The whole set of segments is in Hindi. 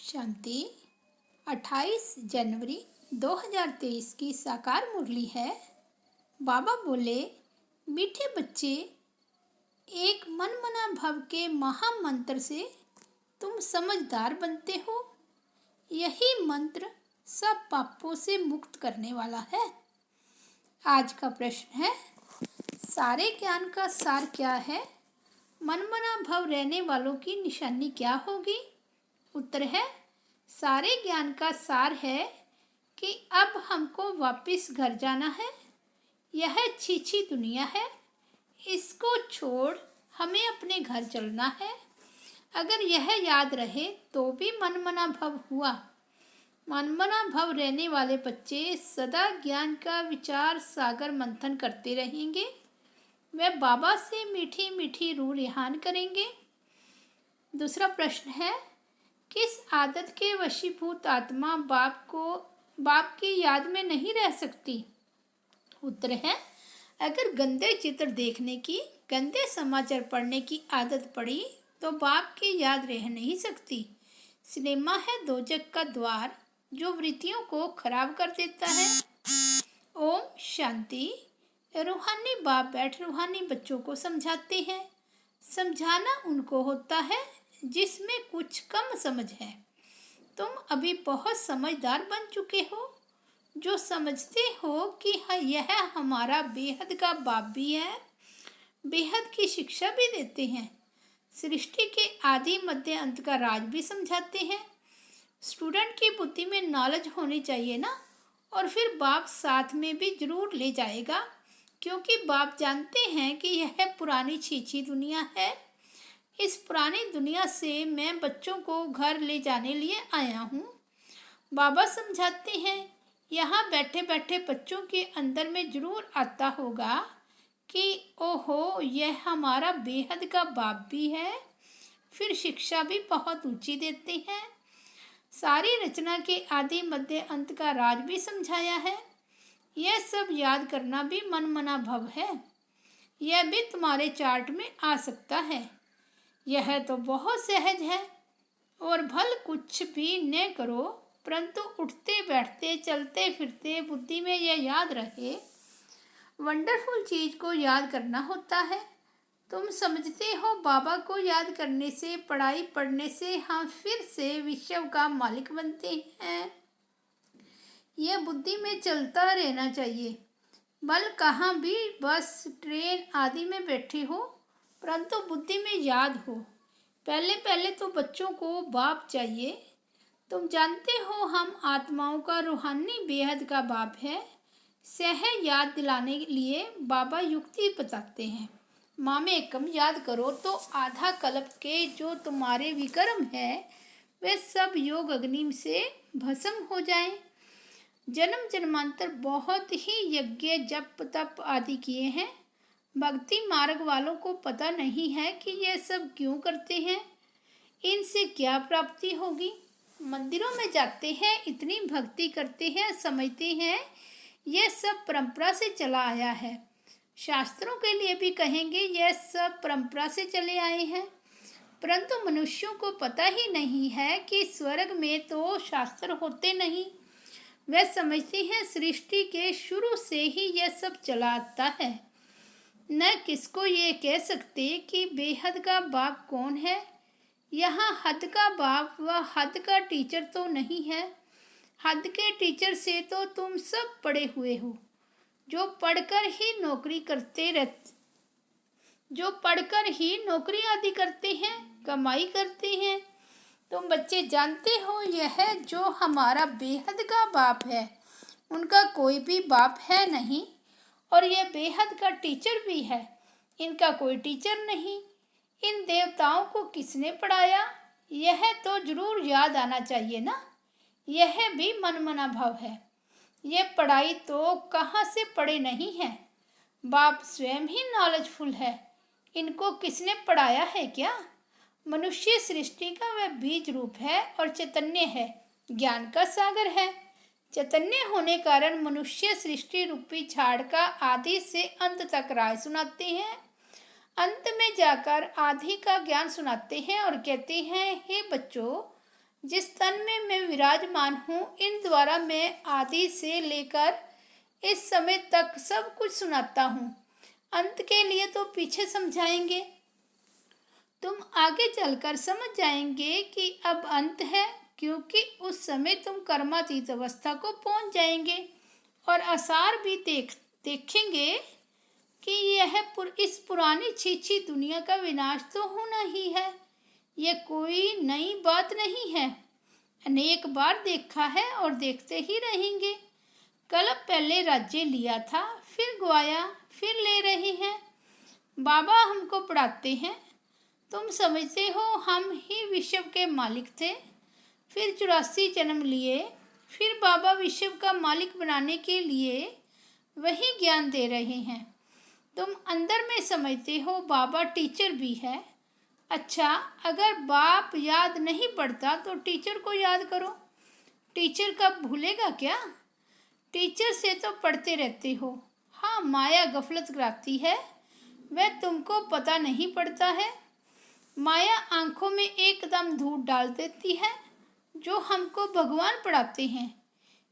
शांति 28 जनवरी 2023 की साकार मुरली है। बाबा बोले, मीठे बच्चे, एक मनमना भव के महामंत्र से तुम समझदार बनते हो। यही मंत्र सब पापों से मुक्त करने वाला है। आज का प्रश्न है, सारे ज्ञान का सार क्या है? मनमना भव रहने वालों की निशानी क्या होगी? उत्तर है, सारे ज्ञान का सार है कि अब हमको वापस घर जाना है। यह छीछी दुनिया है, इसको छोड़ हमें अपने घर चलना है। अगर यह याद रहे तो भी मनमना भव हुआ। मनमना भव रहने वाले बच्चे सदा ज्ञान का विचार सागर मंथन करते रहेंगे। वे बाबा से मीठी मीठी रूह रिहान करेंगे। दूसरा प्रश्न है, किस आदत के वशीभूत आत्मा बाप की याद में नहीं रह सकती? उत्तर है, अगर गंदे चित्र देखने की, गंदे समाचार पढ़ने की आदत पड़ी तो बाप की याद रह नहीं सकती। सिनेमा है दोजक का द्वार जो वृत्तियों को खराब कर देता है। ओम शांति। रूहानी बाप बैठ रूहानी बच्चों को समझाते हैं। समझाना उनको होता है जिसमें कुछ कम समझ है। तुम अभी बहुत समझदार बन चुके हो, जो समझते हो कि यह हमारा बेहद का बाप भी है, बेहद की शिक्षा भी देते हैं, सृष्टि के आदि मध्य अंत का राज भी समझाते हैं। स्टूडेंट की बुद्धि में नॉलेज होनी चाहिए ना, और फिर बाप साथ में भी जरूर ले जाएगा, क्योंकि बाप जानते हैं कि यह पुरानी छीछी दुनिया है। इस पुरानी दुनिया से मैं बच्चों को घर ले जाने लिए आया हूँ। बाबा समझाते हैं, यहाँ बैठे बैठे बच्चों के अंदर में जरूर आता होगा कि ओहो, यह हमारा बेहद का बाप भी है। फिर शिक्षा भी बहुत ऊंची देते हैं। सारी रचना के आदि मध्य अंत का राज भी समझाया है। यह सब याद करना भी मनमना भव है। यह भी तुम्हारे चार्ट में आ सकता है। यह तो बहुत सहज है। और भल कुछ भी न करो, परंतु उठते बैठते चलते फिरते बुद्धि में यह याद रहे। वंडरफुल चीज को याद करना होता है। तुम समझते हो बाबा को याद करने से, पढ़ाई पढ़ने से हम फिर से विश्व का मालिक बनते हैं। यह बुद्धि में चलता रहना चाहिए। बल कहाँ भी बस ट्रेन आदि में बैठे हो, परंतु बुद्धि में याद हो। पहले पहले तो बच्चों को बाप चाहिए। तुम जानते हो हम आत्माओं का रूहानी बेहद का बाप है। सह याद दिलाने के लिए बाबा युक्ति बताते हैं। मामे एकम याद करो तो आधा कल्प के जो तुम्हारे विकर्म है वे सब योग अग्नि से भस्म हो जाएं। जन्म जन्मांतर बहुत ही यज्ञ जप तप आदि किए हैं। भक्ति मार्ग वालों को पता नहीं है कि यह सब क्यों करते हैं, इनसे क्या प्राप्ति होगी। मंदिरों में जाते हैं, इतनी भक्ति करते हैं, समझते हैं यह सब परंपरा से चला आया है। शास्त्रों के लिए भी कहेंगे यह सब परंपरा से चले आए हैं, परंतु मनुष्यों को पता ही नहीं है कि स्वर्ग में तो शास्त्र होते नहीं। वे समझते हैं सृष्टि के शुरू से ही यह सब चला आता है। न किसको ये कह सकते कि बेहद का बाप कौन है। यहाँ हद का बाप व हद का टीचर तो नहीं है। हद के टीचर से तो तुम सब पढ़े हुए हो, जो पढ़कर ही नौकरी आदि करते हैं, कमाई करते हैं। तुम बच्चे जानते हो यह जो हमारा बेहद का बाप है, उनका कोई भी बाप है नहीं, और यह बेहद का टीचर भी है, इनका कोई टीचर नहीं। इन देवताओं को किसने पढ़ाया, यह तो जरूर याद आना चाहिए ना। यह भी मनमना भाव है। यह पढ़ाई तो कहाँ से पढ़े नहीं है। बाप स्वयं ही नॉलेजफुल है। इनको किसने पढ़ाया है क्या? मनुष्य सृष्टि का वह बीज रूप है और चैतन्य है, ज्ञान का सागर है। चैतन्य होने कारण मनुष्य सृष्टि रूपी झाड़ का आदि से अंत तक राय सुनाते हैं। अंत में जाकर आदि का ज्ञान सुनाते हैं और कहते हैं, हे बच्चों, जिस तन में मैं विराजमान हूँ, इन द्वारा मैं आदि से लेकर इस समय तक सब कुछ सुनाता हूँ। अंत के लिए तो पीछे समझाएंगे। तुम आगे चलकर समझ जाएंगे कि अब अंत है, क्योंकि उस समय तुम कर्मातीत अवस्था को पहुँच जाएंगे और आसार भी देखेंगे कि इस पुरानी छीछी दुनिया का विनाश तो होना ही है। यह कोई नई बात नहीं है, अनेक बार देखा है और देखते ही रहेंगे। कल पहले राज्य लिया था, फिर गवाया, फिर ले रहे हैं। बाबा हमको पढ़ाते हैं, तुम समझते हो हम ही विश्व के मालिक थे, फिर 84 जन्म लिए, फिर बाबा विश्व का मालिक बनाने के लिए वही ज्ञान दे रहे हैं। तुम अंदर में समझते हो बाबा टीचर भी है। अच्छा, अगर बाप याद नहीं पड़ता तो टीचर को याद करो। टीचर कब भूलेगा क्या? टीचर से तो पढ़ते रहते हो। हाँ, माया गफलत कराती है, वह तुमको पता नहीं पड़ता है। माया आंखों में एकदम धूप डाल देती है। जो हमको भगवान पढ़ाते हैं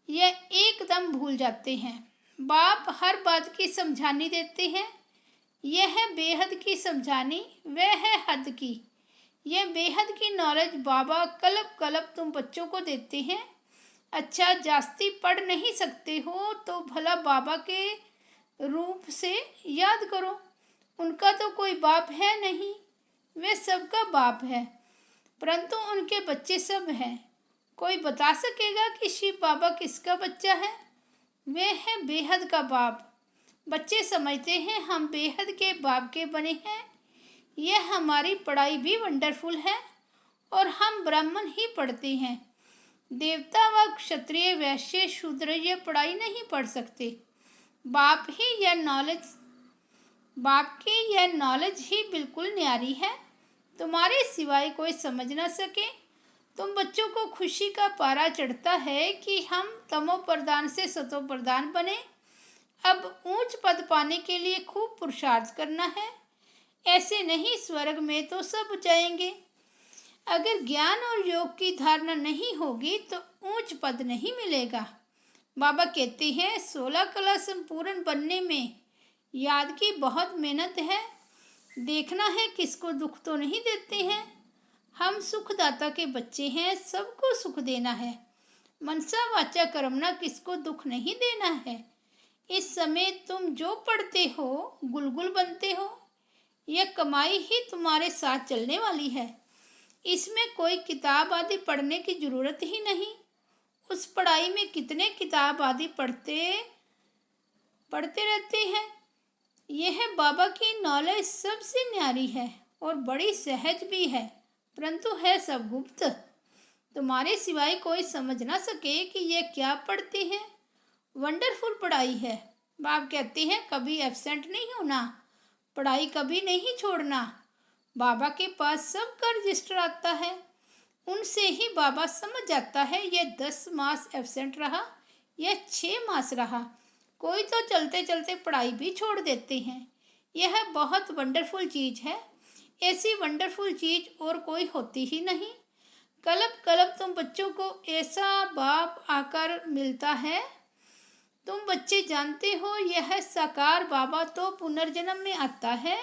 यह एकदम भूल जाते हैं। बाप हर बात की समझानी देते हैं। यह है बेहद की समझानी, वह है हद की। यह बेहद की नॉलेज बाबा कलब कलब तुम बच्चों को देते हैं। अच्छा, जास्ती पढ़ नहीं सकते हो तो भला बाबा के रूप से याद करो। उनका तो कोई बाप है नहीं, वे सबका बाप है, परंतु उनके बच्चे सब हैं। कोई बता सकेगा कि शिव बाबा किसका बच्चा है? वे है बेहद का बाप। बच्चे समझते हैं हम बेहद के बाप के बने हैं। यह हमारी पढ़ाई भी वंडरफुल है और हम ब्राह्मण ही पढ़ते हैं। देवता व क्षत्रिय वैश्य शूद्र यह पढ़ाई नहीं पढ़ सकते। बाप की यह नॉलेज ही बिल्कुल न्यारी है। तुम्हारे सिवाय कोई समझ न सके। तुम बच्चों को खुशी का पारा चढ़ता है कि हम तमो प्रधान से सतो प्रधान बने। अब ऊंच पद पाने के लिए खूब पुरुषार्थ करना है। ऐसे नहीं, स्वर्ग में तो सब जाएंगे। अगर ज्ञान और योग की धारणा नहीं होगी तो ऊंच पद नहीं मिलेगा। बाबा कहते हैं 16 कला संपूर्ण बनने में याद की बहुत मेहनत है। देखना है किसको दुख तो नहीं देते हैं। हम सुखदाता के बच्चे हैं, सबको सुख देना है। मनसा वाचा कर्मणा, किसको दुख नहीं देना है। इस समय तुम जो पढ़ते हो गुलगुल बनते हो। यह कमाई ही तुम्हारे साथ चलने वाली है। इसमें कोई किताब आदि पढ़ने की जरूरत ही नहीं। उस पढ़ाई में कितने किताब आदि पढ़ते रहते हैं। यह बाबा की नॉलेज सबसे न्यारी है और बड़ी सहज भी है, परंतु है सब गुप्त। तुम्हारे सिवाय कोई समझ ना सके कि यह क्या पढ़ते हैं। वंडरफुल पढ़ाई है। बाप कहते हैं कभी एब्सेंट नहीं होना, पढ़ाई कभी नहीं छोड़ना। बाबा के पास सबका रजिस्टर आता है, उनसे ही बाबा समझ जाता है यह 10 मास एब्सेंट रहा, यह 6 मास रहा। कोई तो चलते चलते पढ़ाई भी छोड़ देते हैं। यह बहुत वंडरफुल चीज़ है। ऐसी वंडरफुल चीज़ और कोई होती ही नहीं। कलब कलब तुम बच्चों को ऐसा बाप आकर मिलता है। तुम बच्चे जानते हो यह साकार बाबा तो पुनर्जन्म में आता है।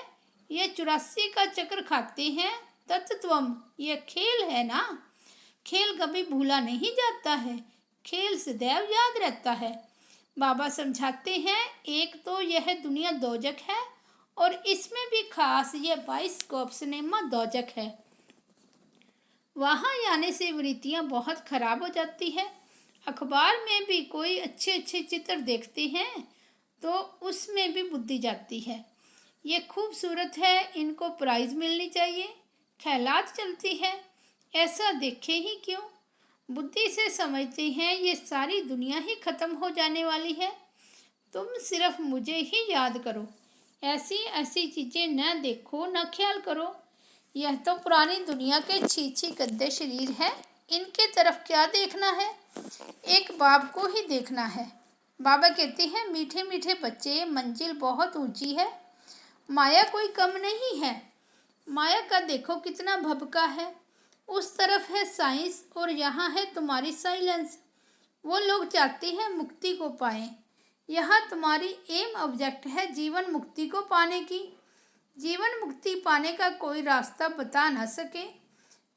यह 84 का चक्र खाते हैं तत्त्वम। यह खेल है ना, खेल कभी भूला नहीं जाता है, खेल सदैव याद रहता है। बाबा समझाते हैं एक तो यह दुनिया दोजक है और इसमें भी खास यह 22 स्कोप सिनेमा दोजक है। वहाँ आने से वृत्तियाँ बहुत खराब हो जाती है। अखबार में भी कोई अच्छे अच्छे चित्र देखते हैं तो उसमें भी बुद्धि जाती है। ये खूबसूरत है, इनको प्राइज़ मिलनी चाहिए। ख्यालात चलती है, ऐसा देखे ही क्यों। बुद्धि से समझते हैं ये सारी दुनिया ही ख़त्म हो जाने वाली है। तुम सिर्फ मुझे ही याद करो, ऐसी ऐसी चीज़ें न देखो, न ख्याल करो। यह तो पुरानी दुनिया के छी गंदे शरीर है, इनके तरफ क्या देखना है। एक बाप को ही देखना है। बाबा कहते हैं मीठे मीठे बच्चे, मंजिल बहुत ऊंची है, माया कोई कम नहीं है। माया का देखो कितना भभका है। उस तरफ है साइंस और यहाँ है तुम्हारी साइलेंस। वो लोग चाहते हैं मुक्ति को पाएं, यहाँ तुम्हारी एम ऑब्जेक्ट है जीवन मुक्ति को पाने की। जीवन मुक्ति पाने का कोई रास्ता बता ना सके,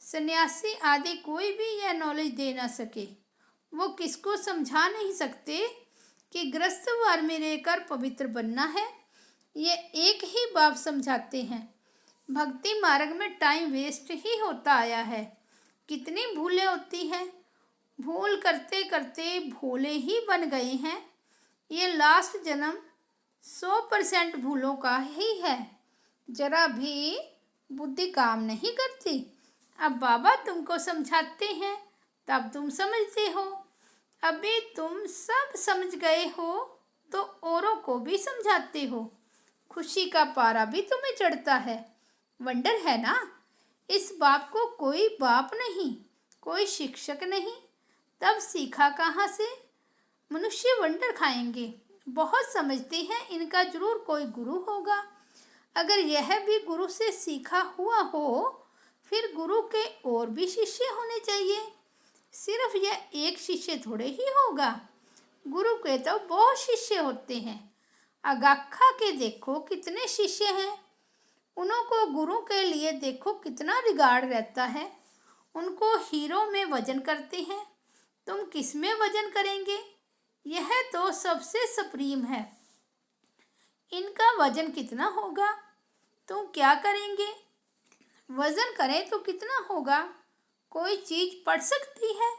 सन्यासी आदि कोई भी यह नॉलेज दे ना सके। वो किसको समझा नहीं सकते कि ग्रस्तवार में रहकर पवित्र बनना है। ये एक ही बाप समझाते हैं। भक्ति मार्ग में टाइम वेस्ट ही होता आया है। कितनी भूलें होती हैं, भूल करते करते भोले ही बन गए हैं। ये लास्ट जन्म 100% भूलों का ही है, जरा भी बुद्धि काम नहीं करती। अब बाबा तुमको समझाते हैं तब तुम समझते हो। अभी तुम सब समझ गए हो तो औरों को भी समझाते हो। खुशी का पारा भी तुम्हें चढ़ता है। वंडर है ना। इस बाप को कोई बाप नहीं, कोई शिक्षक नहीं, तब सीखा कहाँ से। मनुष्य वंडर खाएंगे, बहुत समझते हैं इनका जरूर कोई गुरु होगा। अगर यह भी गुरु से सीखा हुआ हो फिर गुरु के और भी शिष्य होने चाहिए। सिर्फ यह एक शिष्य थोड़े ही होगा, गुरु के तो बहुत शिष्य होते हैं। अगाखा के देखो कितने शिष्य हैं, उनको गुरु के लिए देखो कितना रिगार्ड रहता है। उनको हीरो में वजन करते हैं, तुम किस में वजन करेंगे। यह तो सबसे सुप्रीम है, इनका वजन कितना होगा। तुम क्या करेंगे, वजन करें तो कितना होगा। कोई चीज़ पढ़ सकती है,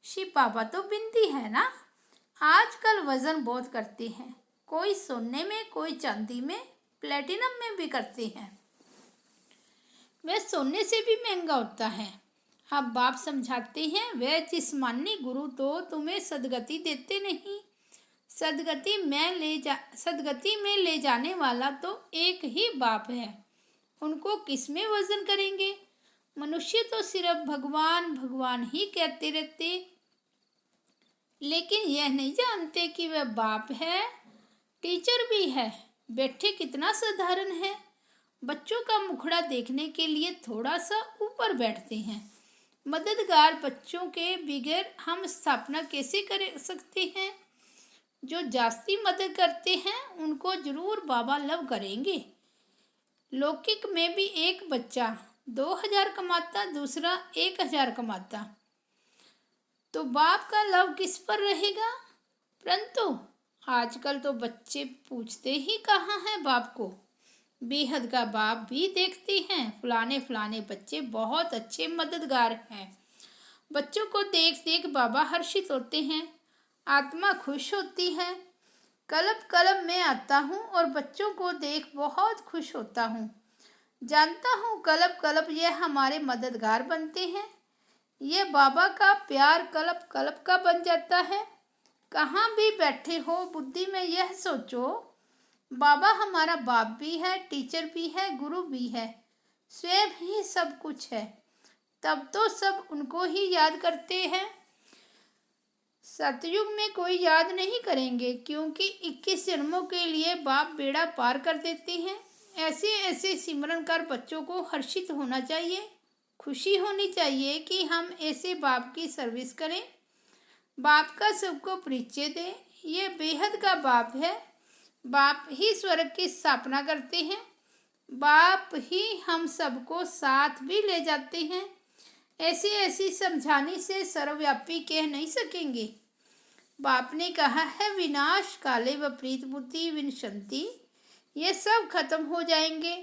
शिव बाबा तो बिनती है ना। आजकल वजन बहुत करते हैं, कोई सोने में, कोई चांदी में, प्लेटिनम में भी करते हैं। वह सोने से भी महंगा होता है। अब बाप समझाते हैं वह जिस्मानी गुरु तो तुम्हें सदगति देते नहीं। सदगति में ले जाने वाला तो एक ही बाप है। उनको किस में वजन करेंगे। मनुष्य तो सिर्फ भगवान भगवान ही कहते रहते, लेकिन यह नहीं जानते कि वह बाप है, टीचर भी है। बैठे कितना साधारण है। बच्चों का मुखड़ा देखने के लिए थोड़ा सा ऊपर बैठते हैं। मददगार बच्चों के बगैर हम स्थापना कैसे कर सकते हैं। जो जास्ती मदद करते हैं उनको जरूर बाबा लव करेंगे। लौकिक में भी एक बच्चा 2000 कमाता, दूसरा 1000 कमाता, तो बाप का लव किस पर रहेगा। परंतु आजकल तो बच्चे पूछते ही कहाँ हैं बाप को। बेहद का बाप भी देखते हैं फलाने फलाने बच्चे बहुत अच्छे मददगार हैं। बच्चों को देख देख बाबा हर्षित होते हैं, आत्मा खुश होती है। कल्प कल्प में आता हूँ और बच्चों को देख बहुत खुश होता हूँ। जानता हूँ कल्प कल्प ये हमारे मददगार बनते हैं। ये बाबा का प्यार कल्प कल्प का बन जाता है। कहाँ भी बैठे हो बुद्धि में यह सोचो, बाबा हमारा बाप भी है, टीचर भी है, गुरु भी है, स्वयं ही सब कुछ है। तब तो सब उनको ही याद करते हैं। सतयुग में कोई याद नहीं करेंगे, क्योंकि 21 जन्मों के लिए बाप बेड़ा पार कर देते हैं। ऐसे ऐसे सिमरन कर बच्चों को हर्षित होना चाहिए, खुशी होनी चाहिए कि हम ऐसे बाप की सर्विस करें। बाप का सबको परिचय दें। ये बेहद का बाप है। बाप ही स्वर्ग की स्थापना करते हैं। बाप ही हम सबको साथ भी ले जाते हैं। ऐसी ऐसी समझाने से सर्वव्यापी कह नहीं सकेंगे। बाप ने कहा है विनाश काले विपरीत बुद्धि विनशंति, ये सब खत्म हो जाएंगे,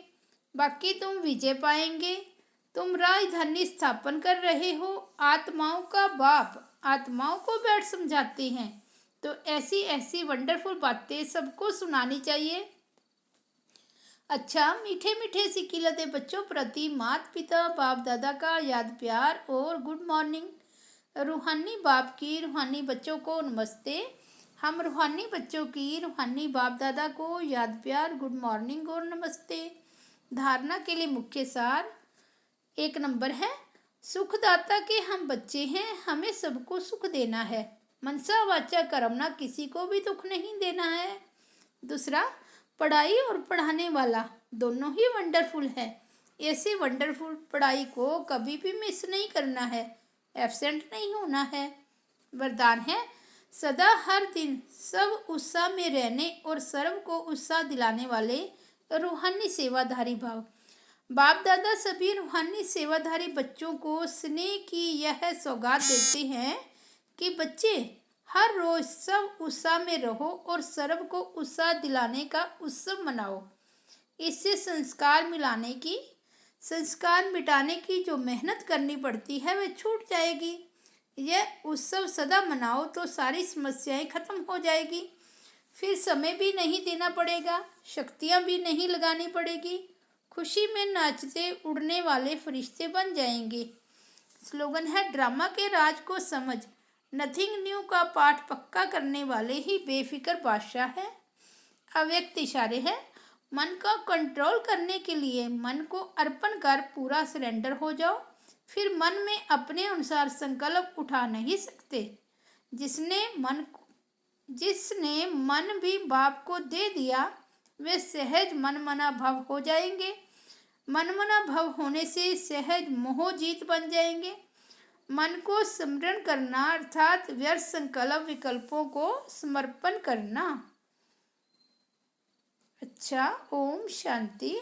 बाकी तुम विजय पाएंगे। तुम राजधानी स्थापन कर रहे हो। आत्माओं का बाप आत्माओं को बैठ समझाते हैं, तो ऐसी ऐसी वंडरफुल बातें सबको सुनानी चाहिए। अच्छा, मीठे मीठे सिकिलते बच्चों प्रति माता पिता बाप दादा का याद प्यार और गुड मॉर्निंग। रूहानी बाप की रूहानी बच्चों को नमस्ते। हम रूहानी बच्चों की रूहानी बाप दादा को याद प्यार, गुड मॉर्निंग और नमस्ते। धारणा के लिए मुख्य सार 1 नंबर है, सुखदाता के हम बच्चे हैं, हमें सबको सुख देना है। मनसा वाचा कर्मना, किसी को भी दुख नहीं देना है। दूसरा, पढ़ाई और पढ़ाने वाला दोनों ही वंडरफुल है। ऐसे वंडरफुल पढ़ाई को कभी भी मिस नहीं करना है, एब्सेंट नहीं होना है। वरदान है, सदा हर दिन सब उत्साह में रहने और सर्व को उत्साह दिलाने वाले रूहानी सेवाधारी भाव। बाप दादा सभी रूहानी सेवाधारी बच्चों को स्नेह की यह सौगात देते हैं कि बच्चे हर रोज सब उत्साह में रहो और सर्व को उत्साह दिलाने का उत्सव मनाओ। इससे संस्कार मिटाने की जो मेहनत करनी पड़ती है वह छूट जाएगी। यह उत्सव सदा मनाओ तो सारी समस्याएं खत्म हो जाएगी। फिर समय भी नहीं देना पड़ेगा, शक्तियां भी नहीं लगानी पड़ेगी। खुशी में नाचते उड़ने वाले फरिश्ते बन जाएंगे। स्लोगन है, ड्रामा के राज को समझ, नथिंग न्यू का पाठ पक्का करने वाले ही बेफिक्र बादशाह है। अव्यक्त इशारे है, मन को कंट्रोल करने के लिए मन को अर्पण कर पूरा सरेंडर हो जाओ। फिर मन में अपने अनुसार संकल्प उठा नहीं सकते। जिसने मन भी बाप को दे दिया वे सहज मनमना भव हो जाएंगे। मनमना भव होने से सहज मोह जीत बन जाएंगे। मन को स्मरण करना अर्थात व्यर्थ संकल्प विकल्पों को समर्पण करना। अच्छा, ओम शांति।